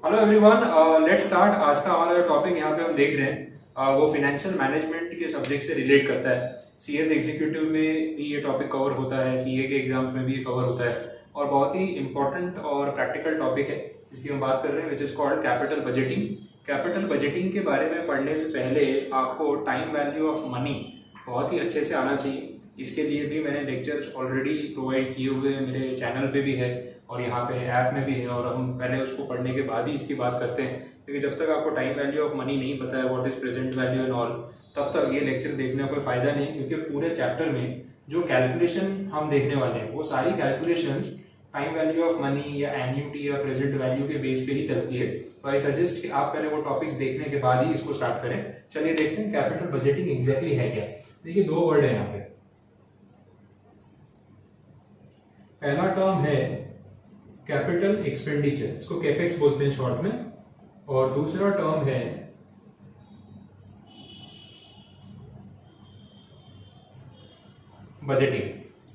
Hello everyone, let's start. आज का हमारा जो टॉपिक यहाँ पे हम देख रहे हैं वो फाइनेंशियल मैनेजमेंट के सब्जेक्ट से रिलेट करता है। सीएस एग्जीक्यूटिव में भी ये टॉपिक कवर होता है, सीए के एग्जाम्स में भी ये कवर होता है और बहुत ही इंपॉर्टेंट और प्रैक्टिकल टॉपिक है जिसकी हम बात कर रहे हैं, which is called capital budgeting. Capital budgeting के बारे में पढ़ने से पहले आपको टाइम वैल्यू ऑफ मनी बहुत ही अच्छे से आना चाहिए। इसके लिए भी मैंने लेक्चर्स ऑलरेडी प्रोवाइड किए हुए हैं, मेरे चैनल पे भी है और यहाँ पे ऐप में भी है, और हम पहले उसको पढ़ने के बाद ही इसकी बात करते हैं, क्योंकि जब तक आपको टाइम वैल्यू ऑफ मनी नहीं पता है, what is present value and all, तब तक ये लेक्चर देखने का कोई फायदा नहीं। क्योंकि पूरे चैप्टर में जो कैलकुलेशन हम देखने वाले हैं वो सारी calculations time value of money या एन्यूटी या प्रेजेंट वैल्यू के बेस पे ही चलती है। तो आई सजेस्ट कि आप पहले वो टॉपिक्स देखने के बाद ही इसको स्टार्ट करें। चलिए देखते हैं कैपिटल बजटिंग एग्जैक्टली है क्या। देखिए, दो वर्ड है यहाँ पे। पहला टर्म है कैपिटल एक्सपेंडिचर, इसको कैपेक्स बोलते हैं शॉर्ट में, और दूसरा टर्म है बजटिंग।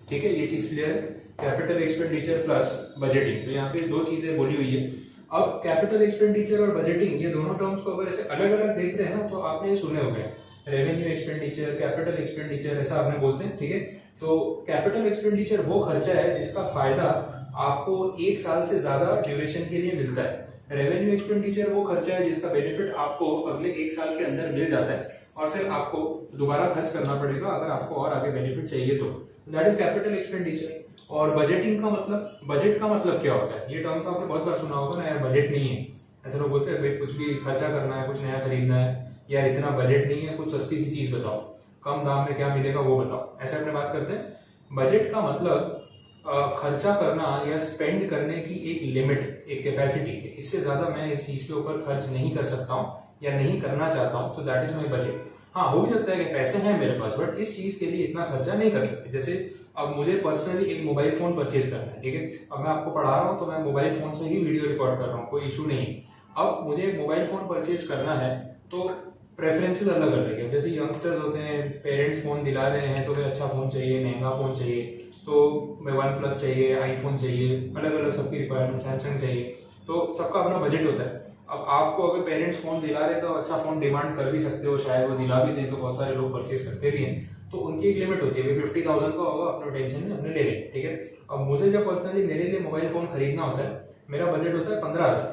ठीक है, ये चीज क्लियर है, कैपिटल एक्सपेंडिचर प्लस बजटिंग। तो यहाँ पे दो चीजें बोली हुई है। अब कैपिटल एक्सपेंडिचर और बजटिंग, ये दोनों टर्म्स को अगर ऐसे अलग अलग देख रहे हैं ना, तो आपने ये सुने हो गए, रेवेन्यू एक्सपेंडिचर, कैपिटल एक्सपेंडिचर, ऐसा आपने बोलते हैं। ठीक है, तो कैपिटल एक्सपेंडिचर वो खर्चा है जिसका फायदा आपको एक साल से ज्यादा ड्यूरेशन के लिए मिलता है। रेवेन्यू एक्सपेंडिचर वो खर्चा है जिसका बेनिफिट आपको अगले एक साल के अंदर मिल जाता है और फिर आपको दोबारा खर्च करना पड़ेगा अगर आपको और आगे बेनिफिट चाहिए तो। That is capital expenditure. और बजटिंग का मतलब, बजट का मतलब क्या होता है? ये टर्म तो आपने बहुत बार सुना होगा ना, यार बजट नहीं है। ऐसे लोग बोलते हैं भाई कुछ भी खर्चा करना है, कुछ नया खरीदना है, यार इतना बजट नहीं है, कुछ सस्ती सी चीज बताओ, कम दाम में क्या मिलेगा वो बताओ, ऐसे अपने बात करते हैं। बजट का मतलब खर्चा करना या स्पेंड करने की एक लिमिट, एक कैपेसिटी है। इससे ज्यादा मैं इस चीज के ऊपर खर्च नहीं कर सकता हूँ या नहीं करना चाहता हूँ, तो दैट इज माई बजट। हाँ, हो भी सकता है कि पैसे हैं मेरे पास, बट इस चीज के लिए इतना खर्चा नहीं कर सकते। जैसे अब मुझे पर्सनली एक मोबाइल फोन परचेज करना है, ठीक है, अब मैं आपको पढ़ा रहा हूँ तो मैं मोबाइल फोन से ही वीडियो रिकॉर्ड कर रहा हूँ, कोई इशू नहीं है। अब मुझे एक मोबाइल फोन परचेज करना है तो प्रेफरेंसेस अलग अलग है। जैसे यंगस्टर्स होते हैं, पेरेंट्स फोन दिला रहे हैं तो फिर अच्छा फोन चाहिए, महंगा फोन चाहिए, तो वन प्लस चाहिए, आईफोन चाहिए, अलग अलग सबकी रिक्वायरमेंट, सैमसंग चाहिए, तो सबका अपना बजट होता है। अब आपको अगर पेरेंट्स फोन दिला रहे तो अच्छा फोन डिमांड कर भी सकते हो, शायद वो दिला भी दें, तो बहुत सारे लोग परचेज करते भी हैं, तो उनकी एक लिमिट होती है। 50,000 का होगा, अपना टेंशन नहीं, अपने ले लें। ठीक है, अब मुझे जब पर्सनली मेरे लिए मोबाइल फोन खरीदना होता है, मेरा बजट होता है 15,000,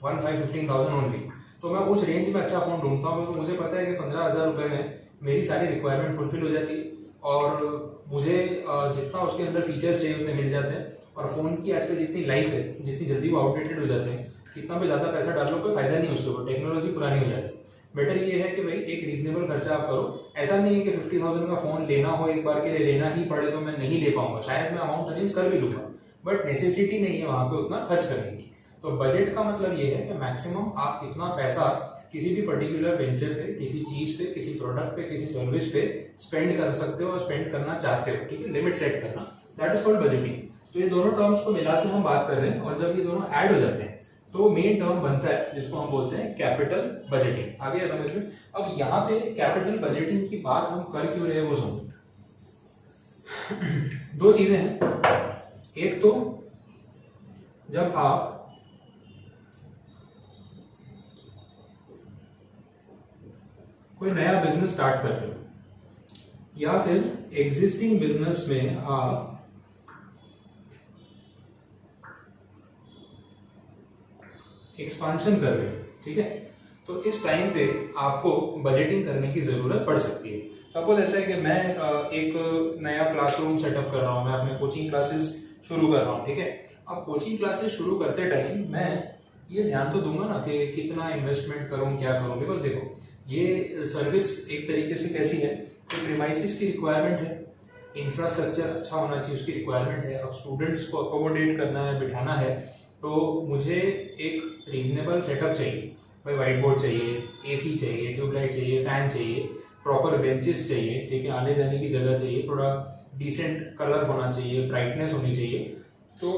15,000 ओनली। तो मैं उस रेंज में अच्छा फोन ढूंढता हूँ क्योंकि मुझे पता है कि 15,000 रुपये में मेरी सारी रिक्वायरमेंट फुलफिल हो जाती है और मुझे जितना उसके अंदर फीचर्स चाहिए उतने मिल जाते हैं। और फोन की आजकल जितनी लाइफ है, जितनी जल्दी वो आउटडेटेड हो जाते हैं, कितना भी ज्यादा पैसा डाल लो कोई फायदा नहीं उसके ऊपर, टेक्नोलॉजी पुरानी हो जाती है। बेटर ये है कि भाई एक रीजनेबल खर्चा आप करो। ऐसा नहीं है कि 50,000 का फोन लेना हो, एक बार के लिए लेना ही पड़े तो मैं नहीं ले पाऊंगा, शायद मैं अमाउंट अरेंज कर भी लूंगा, बट नेसेसिटी नहीं है वहां पे उतना खर्च करने की। तो बजट का मतलब ये है कि मैक्सिमम आप कितना पैसा किसी भी पर्टिकुलर वेंचर पे, किसी चीज पे, किसी प्रोडक्ट पे, किसी सर्विस पे स्पेंड कर सकते हो और स्पेंड करना चाहते हो। ठीक है, लिमिट सेट करना, दैट इज कॉल्ड बजटिंग। तो ये दोनों टर्म्स को मिला के हम बात कर रहे हैं, और जब ये दोनों ऐड हो जाते हैं तो मेन टर्म बनता है जिसको हम बोलते हैं कैपिटल बजटिंग। आगे समझ में। अब यहाँ पे कैपिटल बजटिंग की बात हम कर क्यों रहे हैं वो समझो। दो चीजें हैं, एक तो जब आप कोई नया बिजनेस स्टार्ट कर रहे हो या फिर एग्जिस्टिंग बिजनेस में आप एक्सपांशन कर रहे हो, ठीक है, तो इस टाइम पे आपको बजटिंग करने की जरूरत पड़ सकती है। सपोज ऐसा है कि मैं एक नया क्लासरूम सेटअप कर रहा हूँ, मैं अपने कोचिंग क्लासेस शुरू कर रहा हूँ। ठीक है, अब कोचिंग क्लासेस शुरू करते टाइम मैं ये ध्यान तो दूंगा ना कि कितना इन्वेस्टमेंट करूँ, क्या करूँ। बिकॉज देखो, ये सर्विस एक तरीके से कैसी है कि प्रीमाइसिस की रिक्वायरमेंट है, इंफ्रास्ट्रक्चर अच्छा होना चाहिए, उसकी रिक्वायरमेंट है। अब स्टूडेंट्स को अकोमोडेट करना है, बिठाना है, तो मुझे एक रीजनेबल सेटअप चाहिए। भाई व्हाइट बोर्ड चाहिए, एसी चाहिए, ट्यूबलाइट चाहिए, फैन चाहिए, प्रॉपर बेंचेस चाहिए, ठीक है, आने जाने की जगह चाहिए, थोड़ा डिसेंट कलर होना चाहिए, ब्राइटनेस होनी चाहिए। तो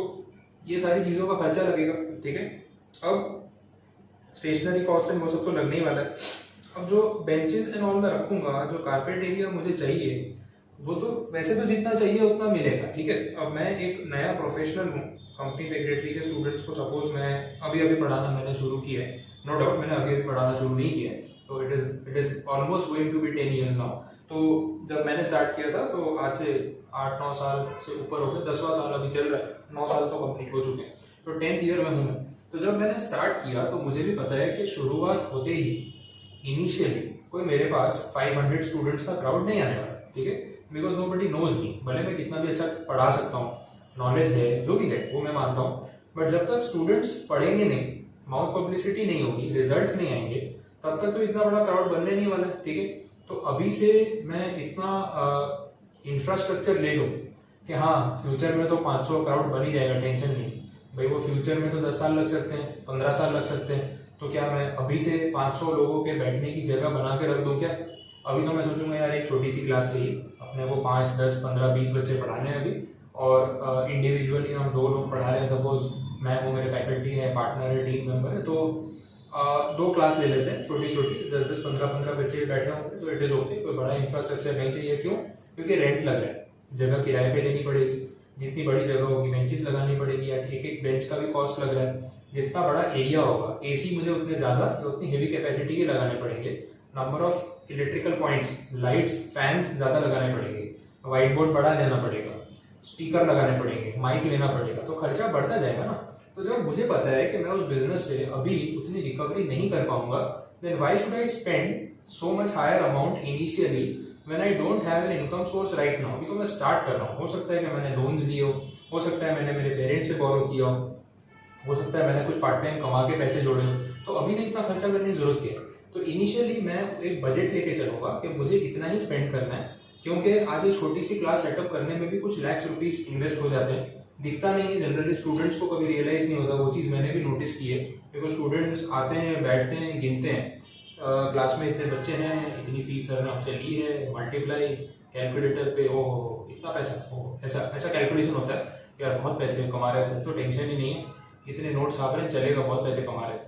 ये सारी चीज़ों का खर्चा लगेगा। ठीक है, अब स्टेशनरी कॉस्ट एंड वो सब तो लगने ही वाला है। अब जो बेंचेस एंड ऑल मैं रखूंगा, जो कारपेट एरिया मुझे चाहिए, वो तो वैसे तो जितना चाहिए उतना मिलेगा, ठीक है। अब मैं एक नया प्रोफेशनल हूँ, कंपनी सेक्रेटरी के स्टूडेंट्स को सपोज मैं अभी अभी पढ़ाना मैंने शुरू किया है, नो डाउट मैंने अभी अभी पढ़ाना शुरू नहीं किया है, तो it is almost going to be 10 years now. तो जब मैंने स्टार्ट किया था तो आज से 8-9 साल से ऊपर हो गए, 10वां साल अभी चल रहा है, 9 साल तो कंप्लीट हो चुके हैं, तो 10th ईयर में हूँ मैं। तो जब मैंने स्टार्ट किया तो मुझे भी पता है कि शुरुआत होते ही इनिशियली कोई मेरे पास 500 स्टूडेंट्स का क्राउड नहीं आने वाला, ठीक है, बिकॉज नोबडी नोज मी। भले मैं कितना भी अच्छा पढ़ा सकता हूँ, नॉलेज है जो भी है वो मैं मानता हूँ, बट जब तक स्टूडेंट्स पढ़ेंगे नहीं, माउथ पब्लिसिटी नहीं होगी, रिजल्ट्स नहीं आएंगे, तब तक तो इतना बड़ा क्राउड बनने नहीं वाला, ठीक है। तो अभी से मैं इतना इंफ्रास्ट्रक्चर ले लूँ कि हाँ फ्यूचर में तो 500 क्राउड बन ही जाएगा, टेंशन नहीं भाई। वो फ्यूचर में तो 10 साल लग सकते हैं, 15 साल लग सकते हैं, तो क्या मैं अभी से 500 लोगों के बैठने की जगह बना के रख दूं क्या? अभी तो मैं सोचूंगा यार एक छोटी सी क्लास चाहिए, अपने को 5, 10, 15, 20 बच्चे पढ़ाने हैं अभी, और इंडिविजुअली हम 2 लोग पढ़ा रहे हैं, सपोज मैं हूँ, मेरे फैकल्टी है, पार्टनर है, टीम मेंबर है, तो 2 क्लास ले लेते हैं छोटी छोटी, 10-10, 15-15 बच्चे बैठे होंगे, तो इट इज ओके। कोई बड़ा इंफ्रास्ट्रक्चर नहीं चाहिए, क्यों? क्योंकि रेंट लग रहा है, जगह किराए पे लेनी पड़ेगी, जितनी बड़ी जगह होगी बेंचेस लगानी पड़ेगी, एक एक बेंच का भी कॉस्ट लग रहा है, जितना बड़ा एरिया होगा, एसी मुझे उतने ज्यादा या उतनी हेवी कैपेसिटी के लगाने पड़ेंगे, number of electrical points, lights, fans ज्यादा लगाने पड़ेंगे, व्हाइट बोर्ड बड़ा लेना पड़ेगा, स्पीकर लगाने पड़ेंगे, माइक लेना पड़ेगा, तो खर्चा बढ़ता जाएगा ना। तो जब मुझे पता है कि मैं उस बिजनेस से अभी उतनी रिकवरी नहीं कर पाऊंगा, then why should I spend so much higher amount initially when I don't have an income source right now. अभी तो मैं स्टार्ट कर रहा हूँ, हो सकता है कि मैंने लोन्स लिए हो सकता है मैंने मेरे पेरेंट्स से बोरो किया हो सकता है मैंने कुछ पार्ट टाइम कमा के पैसे जोड़े हो, तो अभी से इतना खर्चा करने की जरूरत क्या है? तो इनिशियली मैं एक बजट लेके चलूंगा कि मुझे इतना ही स्पेंड करना है, क्योंकि आज ये छोटी सी क्लास सेटअप करने में भी कुछ लाख रुपीस इन्वेस्ट हो जाते हैं, दिखता नहीं है जनरली, स्टूडेंट्स को कभी रियलाइज नहीं होता, वो चीज़ मैंने भी नोटिस की है, बिकॉज स्टूडेंट्स आते हैं, बैठते हैं, गिनते हैं क्लास में इतने बच्चे हैं, इतनी फीस सर ने हमसे ली है, मल्टीप्लाई कैलकुलेटर पे, ओ इतना पैसा, ओ ऐसा ऐसा कैलकुलेशन होता है, यार बहुत पैसे कमा रहे हैं, तो टेंशन ही नहीं है, इतने नोट्स छाप रहे हैं, चलेगा, बहुत पैसे कमा रहे हैं।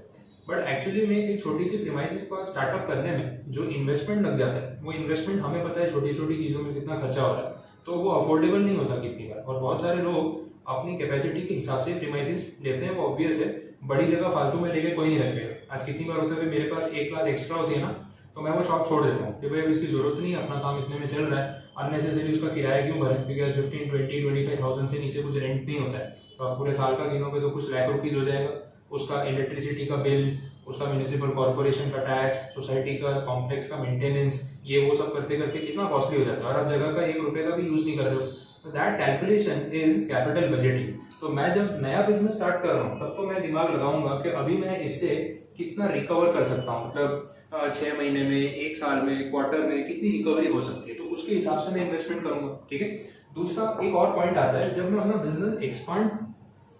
बट एक्चुअली में एक छोटी सी प्रीमाइसेस को स्टार्टअप करने में जो इन्वेस्टमेंट लग जाता है, वो इन्वेस्टमेंट हमें पता है छोटी छोटी चीज़ों में कितना खर्चा हो रहा है, तो वो अफोर्डेबल नहीं होता कितनी बार, और बहुत सारे लोग अपनी कैपेसिटी के हिसाब से प्रीमाइसेस लेते हैं, वो ऑब्वियस है, बड़ी जगह फालतू में लेके कोई नहीं रखेगा। आज कितनी बार होता है मेरे पास एक क्लास एक्स्ट्रा होती है ना, तो मैं वो शॉप छोड़ देता हूँ कि भाई अब इसकी जरूरत नहीं है, अपना काम इतने में चल रहा है, अननेसेसरी उसका किराया क्यों भरें, बिकॉज 15-20-25,000 से नीचे कुछ रेंट नहीं होता है, तो आप पूरे साल का गिनोगे तो कुछ लाख रुपीज हो जाएगा, उसका इलेक्ट्रिसिटी का बिल, उसका म्यूनिसिपल कॉर्पोरेशन का टैक्स, सोसाइटी का कॉम्प्लेक्स का मेंटेनेंस, ये वो सब करते करते कितना कॉस्टली हो जाता है, और आप जगह का 1 रुपए का भी यूज नहीं कर रहे हो, तो that calculation is capital budgeting. तो मैं जब नया बिजनेस स्टार्ट कर रहा हूँ तब तो मैं दिमाग लगाऊंगा कि अभी मैं इससे कितना रिकवर कर सकता हूँ, मतलब 6 महीने में, 1 साल में, क्वार्टर में कितनी रिकवरी हो सकती है, तो उसके हिसाब से मैं इन्वेस्टमेंट करूंगा, ठीक है। दूसरा एक और पॉइंट आता है, जब मैं अपना बिजनेस एक्सपांड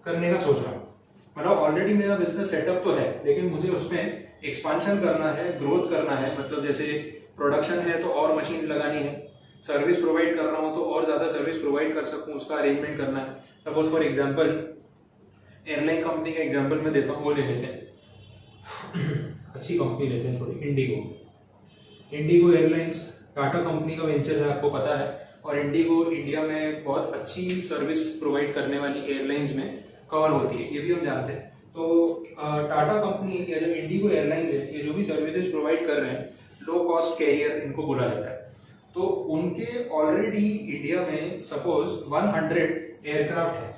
करने का सोच रहा हूँ, मतलब ऑलरेडी मेरा बिजनेस सेटअप तो है, लेकिन मुझे उसमें एक्सपांशन करना है, ग्रोथ करना है, मतलब जैसे प्रोडक्शन है तो और मशीन्स लगानी है, सर्विस प्रोवाइड कर रहा हूँ तो और ज्यादा सर्विस प्रोवाइड कर सकूँ, उसका अरेंजमेंट करना है। Suppose for example airline company का एग्जांपल मैं देता हूँ, वो ले लेते हैं अच्छी कंपनी लेते हैं थोड़ी, इंडिगो एयरलाइंस टाटा कंपनी का वेंचर है, आपको पता है, और इंडिगो इंडिया में बहुत अच्छी सर्विस प्रोवाइड करने वाली एयरलाइंस में कवर होती है, ये भी हम जानते हैं। तो टाटा कंपनी या जो इंडिगो एयरलाइंस है, ये जो भी सर्विसेज प्रोवाइड कर रहे हैं, लो कॉस्ट कैरियर इनको बोला जाता है, तो उनके ऑलरेडी इंडिया में सपोज 100 एयरक्राफ्ट है,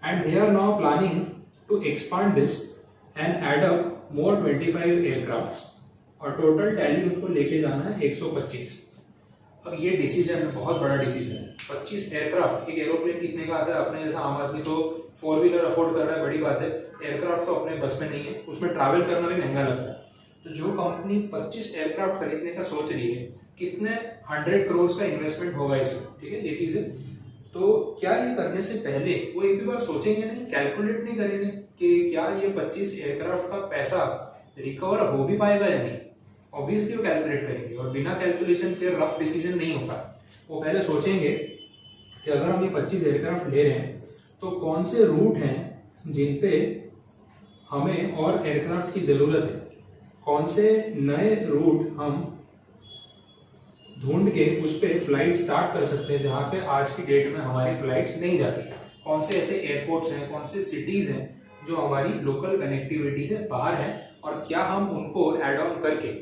and they are now planning to expand this and add up more 25 aircrafts, और टोटल टैली उनको लेके जाना है 125। अब ये डिसीजन बहुत बड़ा डिसीजन है, 25 एयरक्राफ्ट, एक एरोप्लेन कितने का आता है, अपने जैसा आम आदमी तो 4 व्हीलर अफोर्ड कर रहा है, बड़ी बात है, एयरक्राफ्ट तो अपने बस में नहीं है, उसमें ट्रैवल करना भी महंगा लगता है। तो जो कंपनी 25 एयरक्राफ्ट खरीदने का सोच रही है, कितने 100 करोड़ का इन्वेस्टमेंट होगा इसमें, ठीक है, ये चीजें। तो क्या ये करने से पहले वो एक भी बार सोचेंगे नहीं, कैलकुलेट नहीं करेंगे कि क्या ये 25 एयरक्राफ्ट का पैसा रिकवर हो भी पाएगा या नहीं? ऑब्वियसली वो कैलकुलेट करेंगे, और बिना कैलकुलेशन के रफ डिसीजन नहीं होता। वो पहले सोचेंगे कि अगर हम ये 25 एयरक्राफ्ट ले रहे हैं तो कौन से रूट हैं जिन पे हमें और एयरक्राफ्ट की जरूरत है, कौन से नए रूट हम ढूंढ के उस पर फ्लाइट स्टार्ट कर सकते हैं जहां पे आज की डेट में हमारी फ्लाइट्स नहीं जाती, कौन से ऐसे एयरपोर्ट्स हैं, कौन से सिटीज हैं जो हमारी लोकल कनेक्टिविटी से बाहर हैं, और क्या हम उनको एड ऑन करके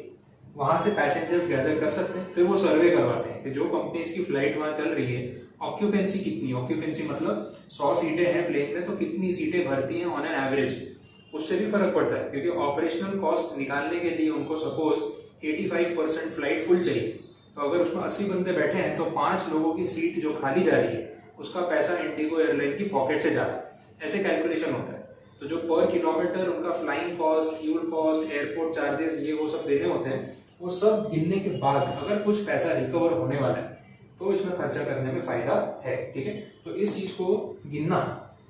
वहां से पैसेंजर्स गैदर कर सकते हैं। फिर वो सर्वे करवाते हैं कि जो कंपनीज की फ्लाइट वहां चल रही है, ऑक्यूपेंसी कितनी, ऑक्यूपेंसी मतलब 100 सीटें हैं प्लेन में तो कितनी सीटें भरती हैं ऑन एन एवरेज, उससे भी फर्क पड़ता है। क्योंकि ऑपरेशनल कॉस्ट निकालने के लिए उनको सपोज 85% फ्लाइट फुल चाहिए, तो अगर उसमें 80 बंदे बैठे हैं तो 5 लोगों की सीट जो खाली जा रही है उसका पैसा इंडिगो एयरलाइन की पॉकेट से जा रहा है, ऐसे कैलकुलेशन होता है। तो जो पर किलोमीटर उनका flying cost, fuel cost, airport charges, ये वो सब देने होते हैं, वो सब गिनने के बाद अगर कुछ पैसा रिकवर होने वाला है तो इसमें खर्चा करने में फायदा है। ठीक है, तो इस चीज को गिनना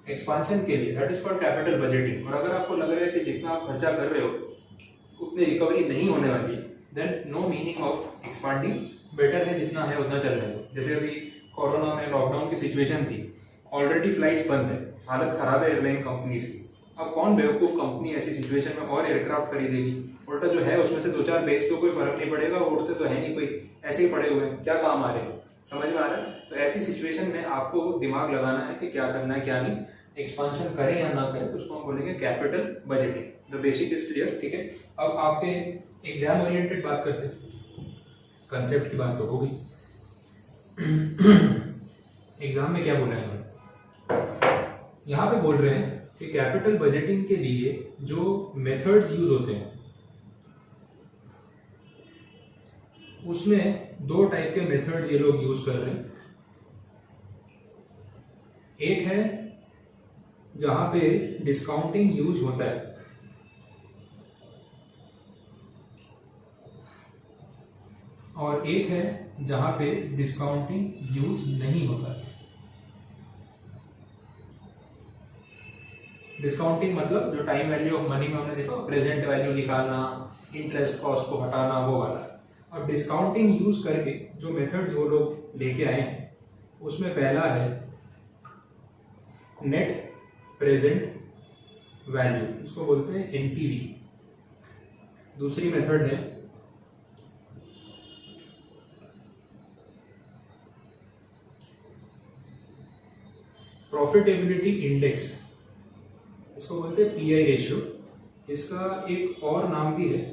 एक्सपांशन के लिए, that is called capital budgeting. और अगर आपको लग रहा है कि जितना आप खर्चा कर रहे हो उतनी रिकवरी नहीं होने वाली है, then no meaning of expanding, better है जितना है उतना चलने दो। जैसे अभी कोरोना में लॉकडाउन की सिचुएशन थी, ऑलरेडी फ्लाइट्स बंद है, हालत खराब है एयरलाइन कंपनीज की। अब कौन बेवकूफ कंपनी ऐसी सिचुएशन में और एयरक्राफ्ट खरीदेगी? उल्टा जो है उसमें से 2-4 बेच तो कोई फर्क नहीं पड़ेगा, उड़ते तो है नहीं कोई, ऐसे ही पड़े हुए हैं, क्या काम आ रहे हैं, समझ में आ रहा है? तो ऐसी सिचुएशन में आपको दिमाग लगाना है कि क्या करना है क्या नहीं, एक्सपांशन करें या ना करें, तो उसको हम बोलेंगे capital budgeting. The basic is clear. ठीक है, अब आपके एग्जाम ओरिएंटेड बात करते हैं, कंसेप्ट की बात तो होगी। एग्जाम में क्या बोल रहे हैं, यहाँ पे बोल रहे हैं कि कैपिटल बजटिंग के लिए जो मेथड्स यूज होते हैं उसमें 2 टाइप के मेथड्स ये लोग यूज कर रहे हैं। एक है जहां पे डिस्काउंटिंग यूज होता है, और एक है जहां पे डिस्काउंटिंग यूज नहीं होता है। डिस्काउंटिंग मतलब जो टाइम वैल्यू ऑफ मनी में हमने देखा, प्रेजेंट वैल्यू निकालना, इंटरेस्ट कॉस्ट को हटाना, वो वाला। और डिस्काउंटिंग यूज करके जो मेथड्स वो लोग लेके आए हैं उसमें पहला है नेट प्रेजेंट वैल्यू, इसको बोलते हैं एनपीवी। दूसरी मेथड है प्रॉफिटेबिलिटी इंडेक्स, इसको बोलते हैं पीआई रेशियो। इसका एक और नाम भी है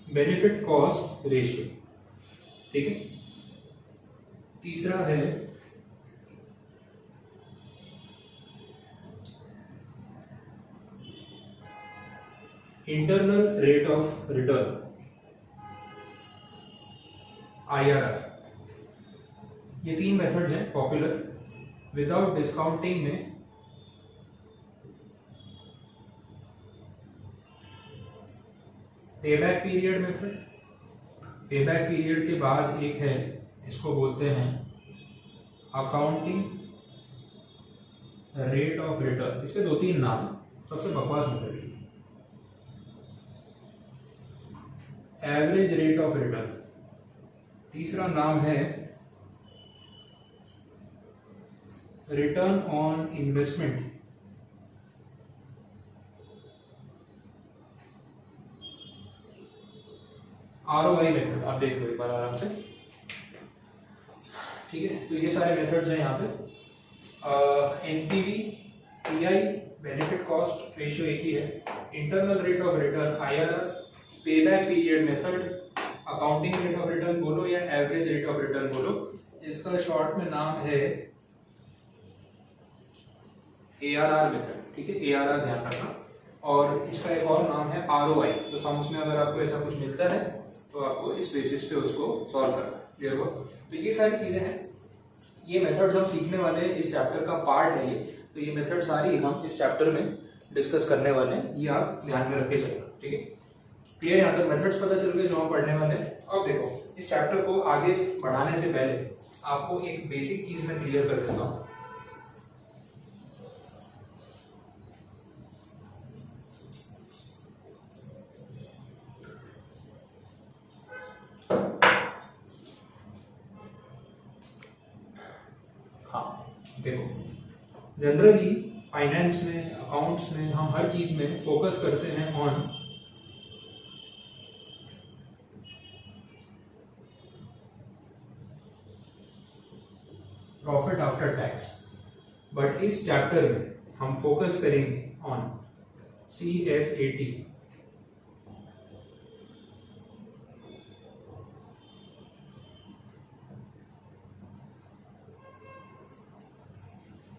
बेनिफिट कॉस्ट रेशियो। ठीक है, तीसरा है internal rate of return, IRR। ये 3 मेथड्स हैं पॉपुलर। विदाउट डिस्काउंटिंग में payback period method, payback period के बाद एक है, इसको बोलते हैं अकाउंटिंग रेट ऑफ रिटर्न। इसके 2-3 नाम, सबसे बकवास method average rate of return, तीसरा नाम है return on investment, ROI method. आप देख लो एक बार आराम से। ठीक है, तो ये सारे मेथड्स हैं यहाँ पे। NPV, pi, benefit cost ratio एक ही है, internal rate of return IRR, payback period method, accounting rate of return बोलो या एवरेज रेट ऑफ रिटर्न बोलो। इसका शॉर्ट में नाम है ARR मेथड। ठीक है, ARR ध्यान रखना। और इसका एक और नाम है ROI। तो सम्स में अगर आपको ऐसा कुछ मिलता है तो आपको इस बेसिस पे उसको सॉल्व करना। क्लियर हुआ? तो ये सारी चीजें हैं, ये मेथड्स हम सीखने वाले हैं, इस चैप्टर का पार्ट है ये। तो ये मेथड सारी हम इस चैप्टर में डिस्कस करने वाले हैं, ये आप ध्यान में रख के चलना। ठीक है, क्लियर? यहाँ तक मेथड्स पता चल गए जो हम पढ़ने वाले हैं। अब देखो, इस चैप्टर को आगे बढ़ाने से पहले आपको एक बेसिक चीज में क्लियर कर देता हूँ। हाँ, देखो जनरली फाइनेंस में, अकाउंट्स में, हम हर चीज में फोकस करते हैं on profit after tax, but इस चैप्टर में हम फोकस करेंगे on CFAT,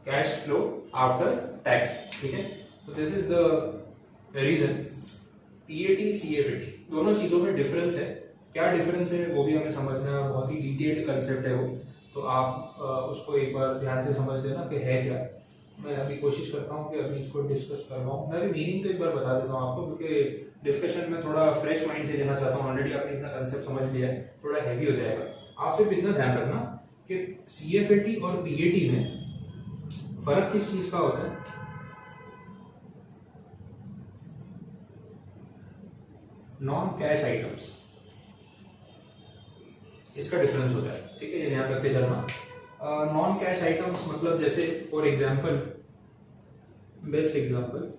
cash flow after tax. ठीक है, तो this is the reason. PAT CFAT दोनों चीजों में डिफरेंस है, क्या डिफरेंस है वो भी हमें समझना है, बहुत ही डिटेल्ड कंसेप्ट है वो, तो आप उसको एक बार ध्यान से समझ लेना कि है क्या। मैं अभी कोशिश करता हूँ कि अभी इसको डिस्कस कर रहा हूँ, मैं अभी मीनिंग तो एक बार बता देता हूँ आपको, क्योंकि डिस्कशन में थोड़ा फ्रेश माइंड से लेना चाहता हूँ। ऑलरेडी आपने इतना कंसेप्ट समझ लिया है, थोड़ा हैवी हो जाएगा। आप सिर्फ इतना ध्यान रखना कि CFAT और PAT में फर्क किस चीज का होता है। नॉन कैश आइटम्स, इसका डिफरेंस होता है। ठीक है, ये ध्यान रख के चलना। नॉन कैश आइटम्स मतलब जैसे फॉर एग्जांपल, बेस्ट एग्जांपल,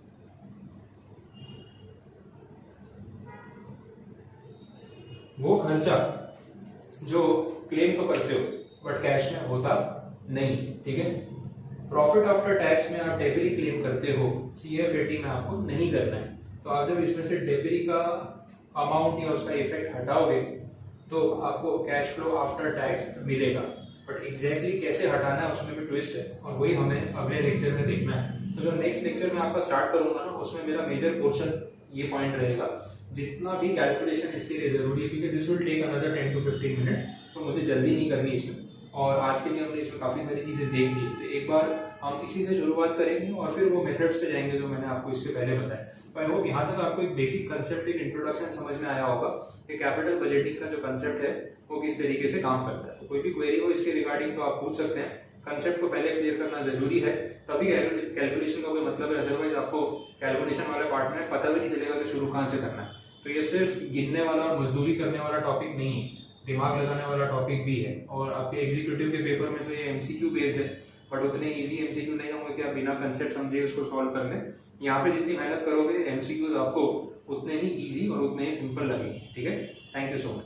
वो खर्चा जो क्लेम तो करते हो बट कैश में होता नहीं। ठीक है, प्रॉफिट आफ्टर टैक्स में आप डेबिट क्लेम करते हो, CFAT में आपको नहीं करना है। तो आप जब इसमें से डेबिट का अमाउंट या उसका इफेक्ट हटाओगे तो आपको कैश फ्लो आफ्टर टैक्स मिलेगा, बट एग्जैक्टली कैसे हटाना है उसमें भी ट्विस्ट है, और वही हमें अगले लेक्चर में देखना है। तो जो नेक्स्ट लेक्चर में आपका स्टार्ट करूंगा ना, उसमें मेरा मेजर पोर्शन ये पॉइंट रहेगा, जितना भी कैलकुलेशन इसके लिए जरूरी है, क्योंकि this will take another 10 to 15 minutes, so मुझे जल्दी नहीं करनी इसमें, और आज के लिए हमने इसमें काफ़ी सारी चीज़ें देख ली। तो एक बार हम इसी से शुरुआत करेंगे और फिर वो मेथड्स पे जाएंगे जो मैंने आपको इसके पहले बताया। तो आई होप यहाँ तक आपको एक बेसिक कंसेप्ट, एक इंट्रोडक्शन समझ में आया होगा कि कैपिटल बजटिंग का जो कंसेप्ट है वो किस तरीके से काम करता है। तो कोई भी क्वेरी हो इसके रिगार्डिंग तो आप पूछ सकते हैं। कंसेप्ट को पहले क्लियर करना जरूरी है, तभी कैलकुलेशन का कोई मतलब है, अदरवाइज आपको कैलकुलेशन वाले पार्ट में पता भी नहीं चलेगा कि शुरू कहाँ से करना है। तो ये सिर्फ गिनने वाला और मजदूरी करने वाला टॉपिक नहीं है, दिमाग लगाने वाला टॉपिक भी है। और आपके एग्जीक्यूटिव के पेपर में तो ये MCQ बेस्ड है, बट उतने इजी MCQ नहीं होंगे कि आप बिना कंसेप्ट समझे उसको सॉल्व कर लें। यहाँ पे जितनी मेहनत करोगे MCQ आपको उतने ही इजी और उतने ही सिंपल लगेंगे। ठीक है, थैंक यू सो मच।